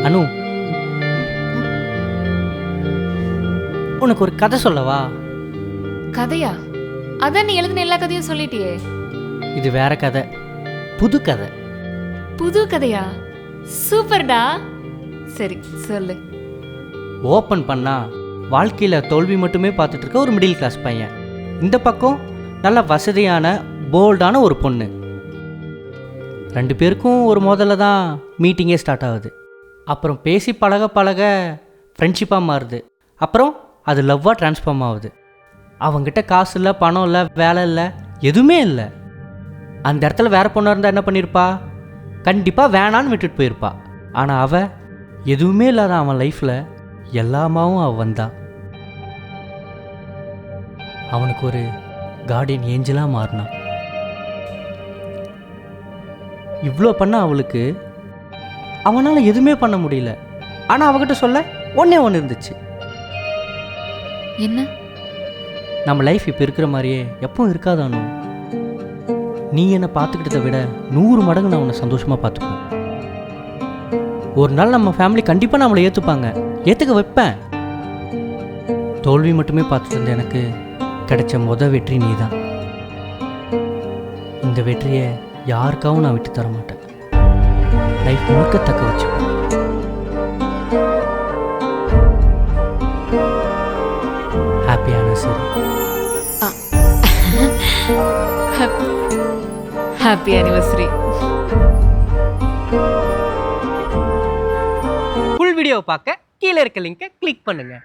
அனு, உனக்கு ஒரு கதை சொல்லவா? கதையா? அதான் நீ எழுதின எல்லா கதையும் சொல்லிட்டியே. இது வேற கதை, புது கதை. புது கதையா? சூப்பர்டா. சரி சொல்லு. ஓப்பன் பண்ணா வாழ்க்கையில் தோல்வி மட்டுமே பார்த்துட்டு இருக்க ஒரு மிடில் கிளாஸ் பையன், இந்த பக்கம் நல்ல வசதியான போல்டான ஒரு பொண்ணு. ரெண்டு பேருக்கும் ஒரு முதல்ல தான் மீட்டிங்கே ஸ்டார்ட் ஆகுது. அப்புறம் பேசி பழக பழக ஃப்ரெண்ட்ஷிப்பாக மாறுது. அப்புறம் அது லவ்வாக ட்ரான்ஸ்ஃபார்ம் ஆகுது. அவங்ககிட்ட காசு இல்லை, பணம் இல்லை, வேலை இல்லை, எதுவுமே இல்லை. அந்த இடத்துல வேறு பொண்ணாக இருந்தால் என்ன பண்ணியிருப்பா? கண்டிப்பாக வேணான்னு விட்டுட்டு போயிருப்பா. ஆனால் அவள் எதுவுமே இல்லாத அவன் லைஃப்பில் எல்லாமாவும் அவள் வந்தா. அவனுக்கு ஒரு கார்டியன் ஏஞ்சலாக மாறினான். இவ்வளோ பண்ண அவளுக்கு அவனால் எதுவுமே பண்ண முடியல. ஆனால் அவகிட்ட சொல்ல ஒன்றே ஒன்று இருந்துச்சு. என்ன? நம்ம லைஃப் இப்போ இருக்கிற மாதிரியே எப்பவும் இருக்காதானோ. நீ என்னை பார்த்துக்கிட்டதை விட 100 மடங்கு நான் உன்னை சந்தோஷமாக பார்த்துப்பேன். ஒரு நாள் நம்ம ஃபேமிலி கண்டிப்பாக நம்மளை ஏற்றுப்பாங்க, ஏற்றுக்க வைப்பேன். தோல்வி மட்டுமே பார்த்துட்டு இருந்த எனக்கு கிடைச்ச வெற்றி நீ தான். இந்த வெற்றியை யாருக்காகவும் நான் விட்டு தர மாட்டேன். லைஃப் முழுக்க தக்க வச்சுப்பேன். Happy anniversary. Happy anniversary. Full video பார்க்க கீழே இருக்க லிங்கை கிளிக் பண்ணுங்க.